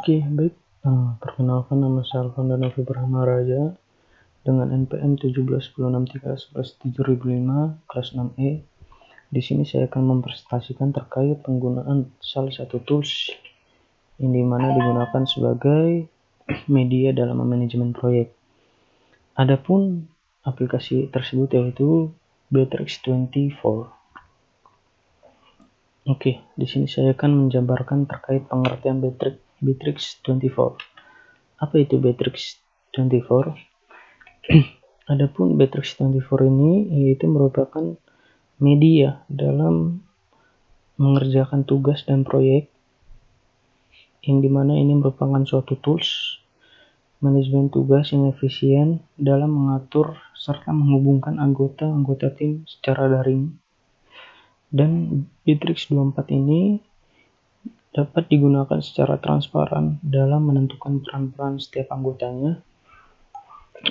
Oke, baik. Perkenalkan, nama saya Alvan Danovi Brahmaraja dengan NPM 17163117005 kelas 6E. Di sini saya akan mempresentasikan terkait penggunaan salah satu tools yang dimana digunakan sebagai media dalam manajemen proyek. Adapun aplikasi tersebut yaitu Bittrex24. Oke, di sini saya akan menjabarkan terkait pengertian Bittrex24. Apa itu Bittrex24? Adapun Bittrex24 ini yaitu merupakan media dalam mengerjakan tugas dan proyek, yang dimana ini merupakan suatu tools manajemen tugas yang efisien dalam mengatur serta menghubungkan anggota tim secara daring. Dan Bittrex24 ini dapat digunakan secara transparan dalam menentukan peran-peran setiap anggotanya.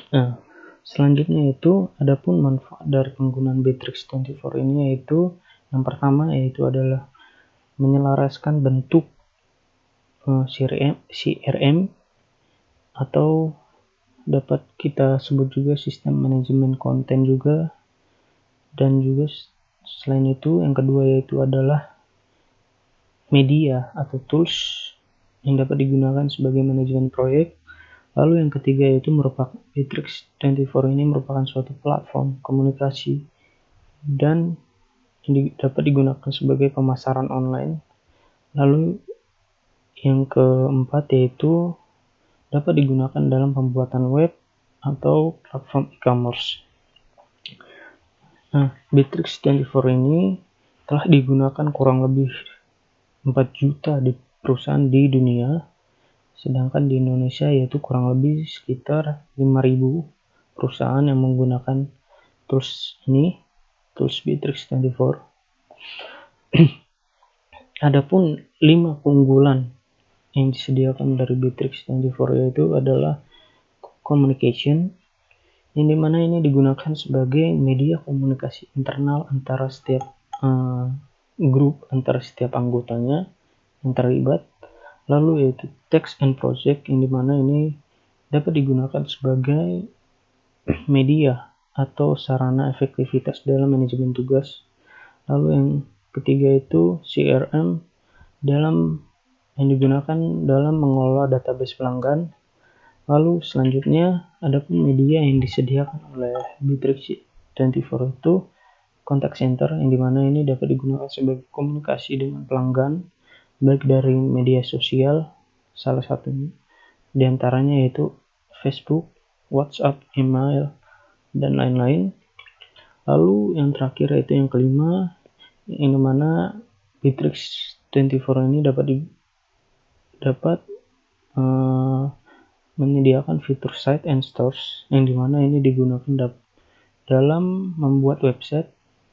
Nah, selanjutnya itu adapun manfaat dari penggunaan Bittrex24 ini yaitu yang pertama yaitu adalah menyelaraskan bentuk CRM atau dapat kita sebut juga sistem manajemen konten juga. Dan juga selain itu yang kedua yaitu adalah media atau tools yang dapat digunakan sebagai manajemen proyek. Lalu yang ketiga yaitu merupakan Bittrex24 ini merupakan suatu platform komunikasi dan dapat digunakan sebagai pemasaran online. Lalu yang keempat yaitu dapat digunakan dalam pembuatan web atau platform e-commerce. Nah, Bittrex24 ini telah digunakan kurang lebih 4 juta di perusahaan di dunia, sedangkan di Indonesia yaitu kurang lebih sekitar 5.000 perusahaan yang menggunakan tools ini, tools Bittrex24. Adapun 5 keunggulan yang disediakan dari Bittrex24 yaitu adalah communication, yang dimana ini digunakan sebagai media komunikasi internal antara setiap grup, antara setiap anggotanya yang terlibat. Lalu yaitu text and project, yang dimana ini dapat digunakan sebagai media atau sarana efektivitas dalam manajemen tugas. Lalu yang ketiga itu CRM yang digunakan dalam mengelola database pelanggan. Lalu selanjutnya adapun media yang disediakan oleh Bittrex24 itu contact center, yang dimana ini dapat digunakan sebagai komunikasi dengan pelanggan baik dari media sosial, salah satunya diantaranya yaitu Facebook, WhatsApp, email, dan lain-lain. Lalu yang terakhir yaitu yang kelima, yang dimana Bittrex24 ini dapat menyediakan fitur site and stores, yang dimana ini digunakan dalam membuat website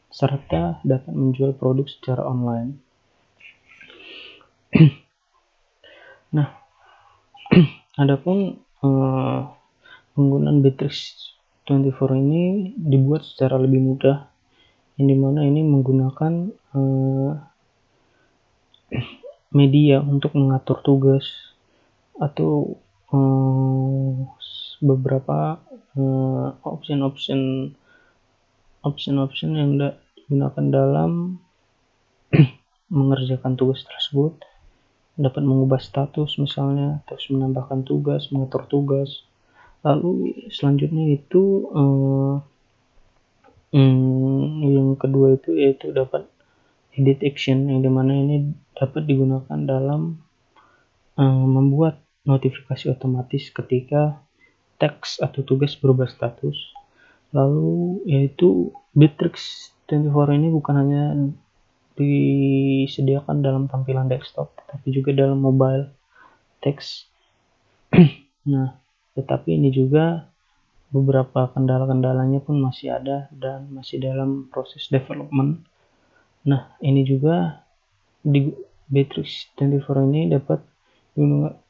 serta dapat menjual produk secara online. Nah, adapun penggunaan Bittrex24 ini dibuat secara lebih mudah, yang dimana ini menggunakan media untuk mengatur tugas atau beberapa option yang digunakan dalam mengerjakan tugas tersebut. Dapat mengubah status misalnya, terus menambahkan tugas, mengatur tugas. Lalu selanjutnya itu yang kedua itu yaitu dapat edit action, yang dimana ini dapat digunakan dalam membuat notifikasi otomatis ketika teks atau tugas berubah status. Lalu yaitu Bittrex24 ini bukan hanya disediakan dalam tampilan desktop, tapi juga dalam mobile text. Nah, tetapi ini juga beberapa kendala-kendalanya pun masih ada dan masih dalam proses development. Nah, ini juga di Bittrex24 ini dapat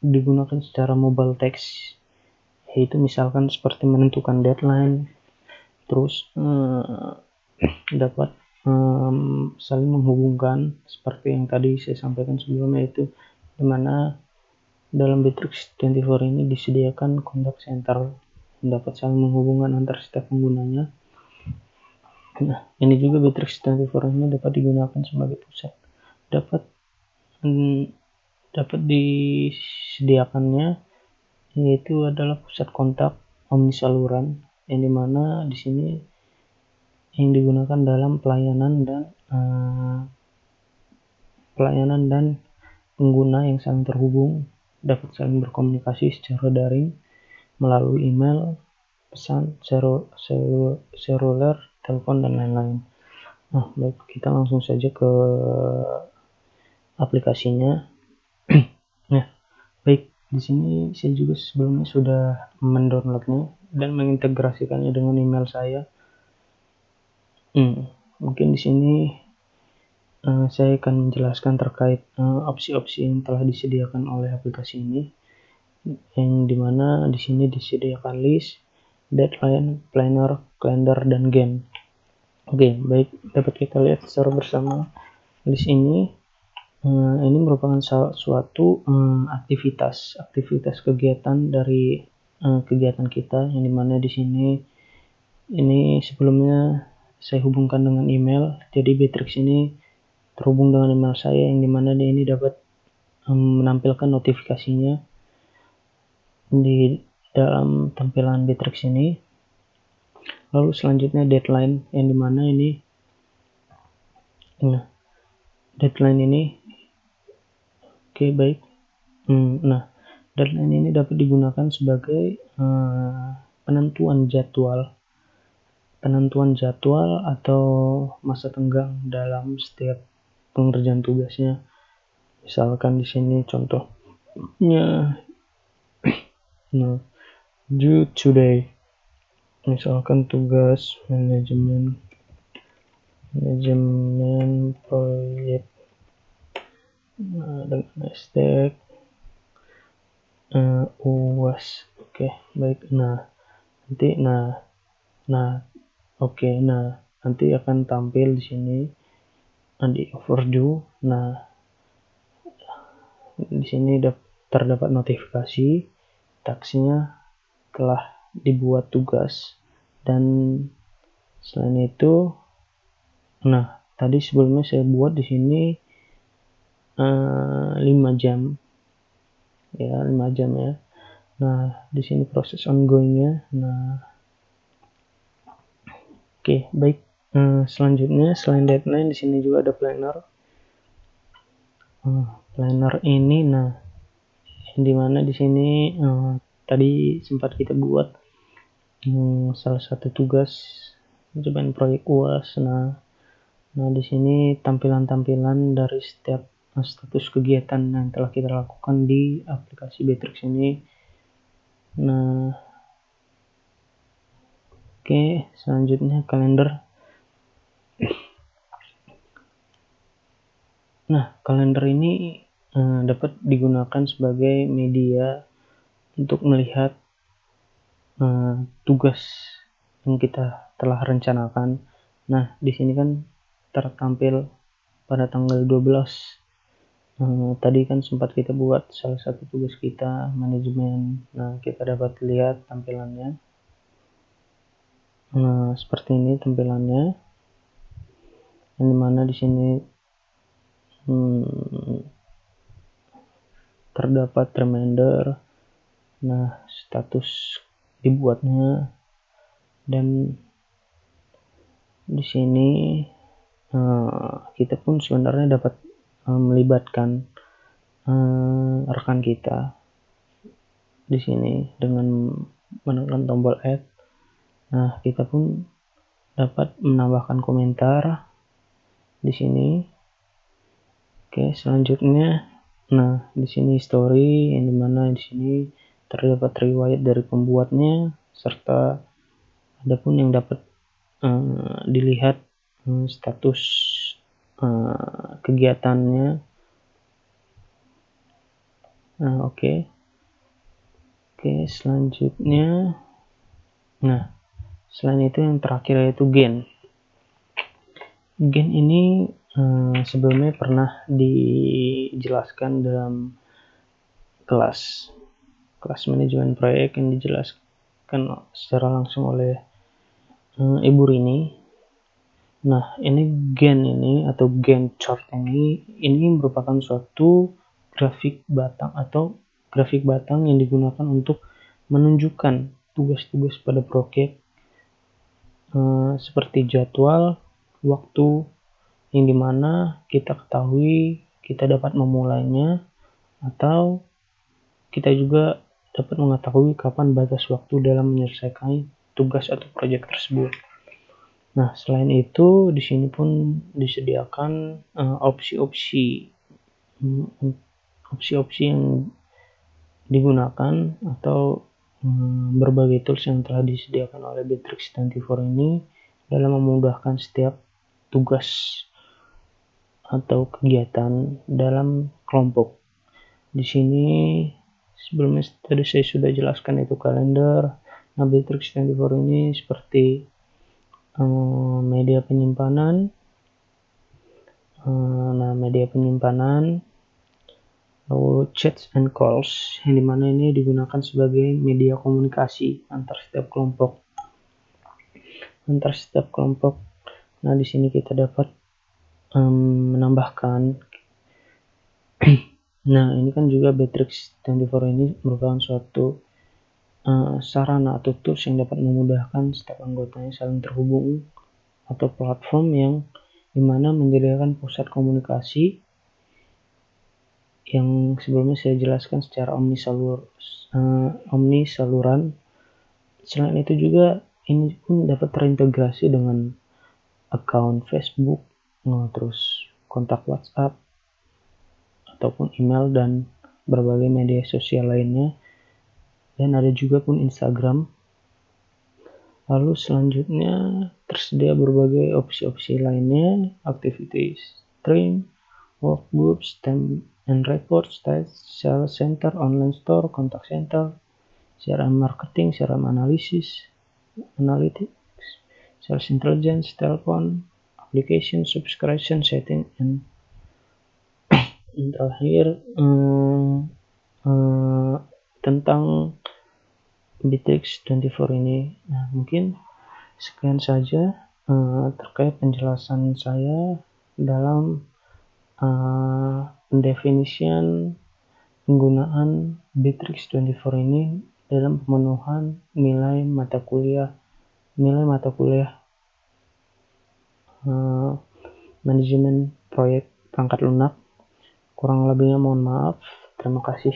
digunakan secara mobile text, yaitu misalkan seperti menentukan deadline, terus dapat saling menghubungkan seperti yang tadi saya sampaikan sebelumnya, itu dimana Dalam Bittrex 24 ini disediakan kontak center yang dapat saling menghubungkan antar setiap penggunanya. Nah, ini juga Bittrex 24 ini dapat digunakan sebagai pusat. Dapat disediakannya yaitu adalah pusat kontak omnisaluran, yang dimana di sini yang digunakan dalam pelayanan dan pengguna yang saling terhubung dapat saling berkomunikasi secara daring melalui email, pesan, seluler, telepon, dan lain-lain. Nah, baik, kita langsung saja ke aplikasinya. Nah, baik, di sini saya juga sebelumnya sudah mendownloadnya dan mengintegrasikannya dengan email saya. Mungkin di sini saya akan menjelaskan terkait opsi-opsi yang telah disediakan oleh aplikasi ini, yang dimana di sini disediakan list, deadline, planner, calendar, dan game. Oke, baik, dapat kita lihat secara bersama list ini. Ini merupakan suatu aktivitas kegiatan dari kegiatan kita, yang dimana di sini ini sebelumnya saya hubungkan dengan email. Jadi Bittrex ini terhubung dengan email saya, yang dimana ini dapat menampilkan notifikasinya di dalam tampilan Bittrex ini. Lalu selanjutnya deadline, yang dimana ini deadline ini oke, baik. Nah, deadline ini dapat digunakan sebagai penentuan jadwal atau masa tenggang dalam setiap pengerjaan tugasnya. Misalkan di sini contohnya due today, misalkan tugas manajemen proyek dengan hashtag UAS. Oke, baik. Nanti akan tampil di sini di overview. Nah, di sini terdapat notifikasi tasknya telah dibuat tugas, dan selain itu, tadi sebelumnya saya buat di sini 5 jam ya. Nah, di sini proses ongoingnya. Oke, baik. Selanjutnya, selain deadline, di sini juga ada planner. Planner ini, dimana di sini tadi sempat kita buat salah satu tugas percobaan proyek UAS. Nah, di sini tampilan dari setiap status kegiatan yang telah kita lakukan di aplikasi Bittrex ini. Nah, oke, selanjutnya kalender. Nah, kalender ini dapat digunakan sebagai media untuk melihat tugas yang kita telah rencanakan. Nah, di sini kan tertampil pada tanggal 12. Tadi kan sempat kita buat salah satu tugas kita, manajemen. Nah, kita dapat lihat tampilannya. Nah, seperti ini tampilannya, yang dimana di sini terdapat reminder, status dibuatnya, dan di sini kita pun sebenarnya dapat melibatkan rekan kita di sini dengan menekan tombol add. Nah, kita pun dapat menambahkan komentar di sini. Oke, selanjutnya, di sini history, yang dimana di sini terdapat riwayat dari pembuatnya, serta ada pun yang dapat dilihat status kegiatannya. Oke, selanjutnya, selain itu yang terakhir yaitu gen ini sebelumnya pernah dijelaskan dalam kelas manajemen proyek yang dijelaskan secara langsung oleh Ibu Rini. Nah, ini Gantt chart ini merupakan suatu grafik batang yang digunakan untuk menunjukkan tugas-tugas pada proyek seperti jadwal, waktu yang dimana kita ketahui kita dapat memulainya, atau kita juga dapat mengetahui kapan batas waktu dalam menyelesaikan tugas atau proyek tersebut. Nah, selain itu di sini pun disediakan opsi-opsi yang digunakan atau berbagai tools yang telah disediakan oleh Bitrix24 ini dalam memudahkan setiap tugas atau kegiatan dalam kelompok. Di sini sebelumnya tadi saya sudah jelaskan itu kalender. Nah, Bitrix24 ini seperti media penyimpanan. Lalu chats and calls, yang dimana ini digunakan sebagai media komunikasi antar setiap kelompok. Nah, di sini kita dapat menambahkan. Nah, ini kan juga Bitrix24 ini merupakan suatu sarana atau tools yang dapat memudahkan setiap anggotanya saling terhubung, atau platform yang dimana menyediakan pusat komunikasi yang sebelumnya saya jelaskan secara omnisaluran. Selain itu juga ini pun dapat terintegrasi dengan account Facebook, terus kontak WhatsApp, ataupun email dan berbagai media sosial lainnya, dan ada juga pun Instagram. Lalu selanjutnya tersedia berbagai opsi-opsi lainnya, activity stream, workgroups, time and reports, sales center, online store, contact center, CRM marketing, CRM analytics, sales intelligence, telepon, application, subscription, setting, and terakhir tentang Bitrix24 ini. Nah, mungkin sekian saja terkait penjelasan saya dalam definition penggunaan Bitrix24 ini dalam pemenuhan nilai mata kuliah manajemen proyek perangkat lunak. Kurang lebihnya mohon maaf. Terima kasih.